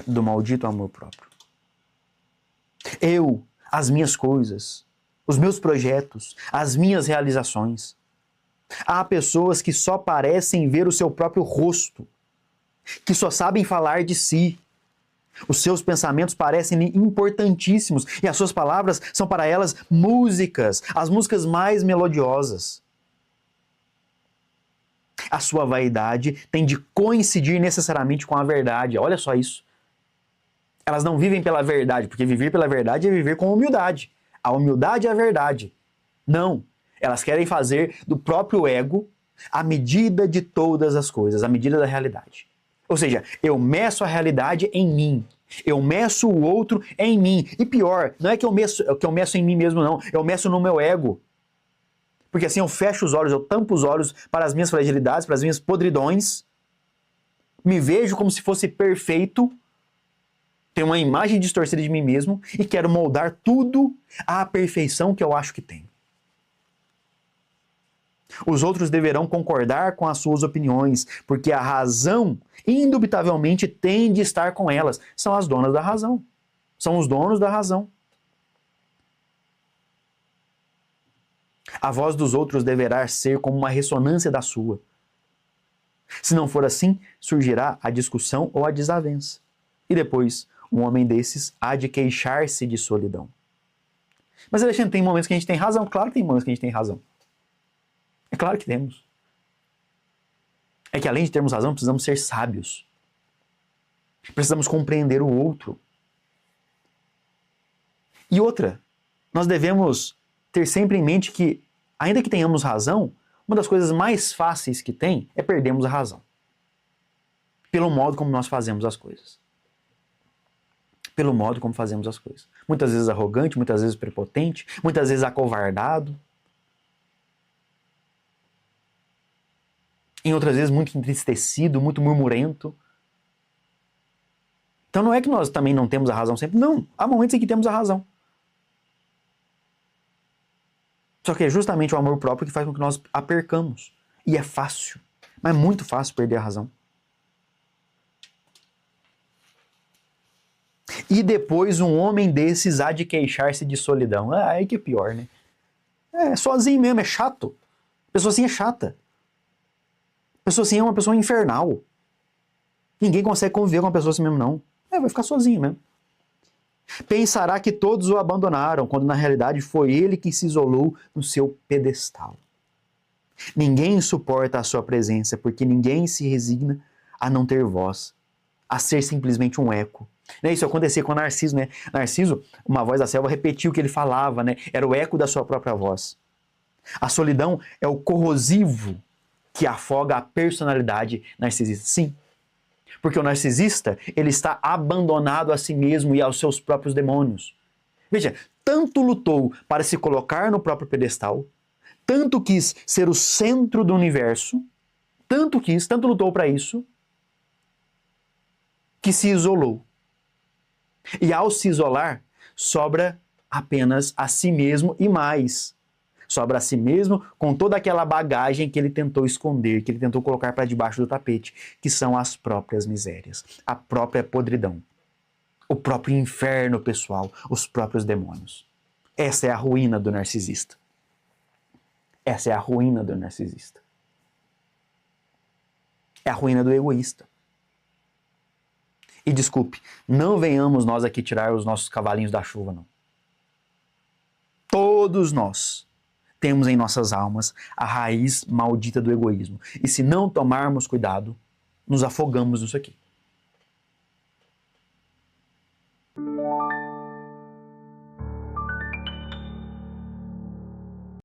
do maldito amor próprio. Eu, as minhas coisas, os meus projetos, as minhas realizações. Há pessoas que só parecem ver o seu próprio rosto, que só sabem falar de si. Os seus pensamentos parecem importantíssimos e as suas palavras são para elas músicas, as músicas mais melodiosas. A sua vaidade tem de coincidir necessariamente com a verdade. Olha só isso. Elas não vivem pela verdade, porque viver pela verdade é viver com humildade. A humildade é a verdade. Não. Elas querem fazer do próprio ego a medida de todas as coisas, a medida da realidade. Ou seja, eu meço a realidade em mim. Eu meço o outro em mim. E pior, não é que eu meço em mim mesmo, não. Eu meço no meu ego. Porque assim eu fecho os olhos, eu tampo os olhos para as minhas fragilidades, para as minhas podridões. Me vejo como se fosse perfeito. Tenho uma imagem distorcida de mim mesmo e quero moldar tudo à perfeição que eu acho que tenho. Os outros deverão concordar com as suas opiniões, porque a razão, indubitavelmente, tem de estar com elas. São as donas da razão. São os donos da razão. A voz dos outros deverá ser como uma ressonância da sua. Se não for assim, surgirá a discussão ou a desavença. E depois, um homem desses há de queixar-se de solidão. Mas, Alexandre, tem momentos que a gente tem razão? Claro que tem momentos que a gente tem razão. É claro que temos. É que além de termos razão, precisamos ser sábios. Precisamos compreender o outro. E outra, nós devemos ter sempre em mente que, ainda que tenhamos razão, uma das coisas mais fáceis que tem é perdermos a razão. Pelo modo como nós fazemos as coisas. Pelo modo como fazemos as coisas. Muitas vezes arrogante, muitas vezes prepotente, muitas vezes acovardado. Em outras vezes muito entristecido, muito murmurento. Então não é que nós também não temos a razão sempre. Não, há momentos em que temos a razão. Só que é justamente o amor próprio que faz com que nós a percamos. E é fácil, mas é muito fácil perder a razão. E depois um homem desses há de queixar-se de solidão. Ah, aí que é pior, né? É sozinho mesmo, é chato. A pessoa assim é chata. A pessoa assim é uma pessoa infernal. Ninguém consegue conviver com uma pessoa assim mesmo, não. Vai ficar sozinho mesmo. Pensará que todos o abandonaram, quando na realidade foi ele que se isolou no seu pedestal. Ninguém suporta a sua presença, porque ninguém se resigna a não ter voz, a ser simplesmente um eco. Isso acontecia com Narciso, né? Narciso, uma voz da selva, repetiu o que ele falava, né? Era o eco da sua própria voz. A solidão é o corrosivo que afoga a personalidade narcisista. Sim, porque o narcisista, ele está abandonado a si mesmo e aos seus próprios demônios. Veja, tanto lutou para se colocar no próprio pedestal, tanto quis ser o centro do universo, tanto lutou para isso, que se isolou. E ao se isolar, sobra apenas a si mesmo e mais. Sobra a si mesmo com toda aquela bagagem que ele tentou esconder, que ele tentou colocar para debaixo do tapete, que são as próprias misérias, a própria podridão, o próprio inferno pessoal, os próprios demônios. Essa é a ruína do narcisista. Essa é a ruína do narcisista. É a ruína do egoísta. E desculpe, não venhamos nós aqui tirar os nossos cavalinhos da chuva, não. Todos nós temos em nossas almas a raiz maldita do egoísmo. E se não tomarmos cuidado, nos afogamos nisso aqui.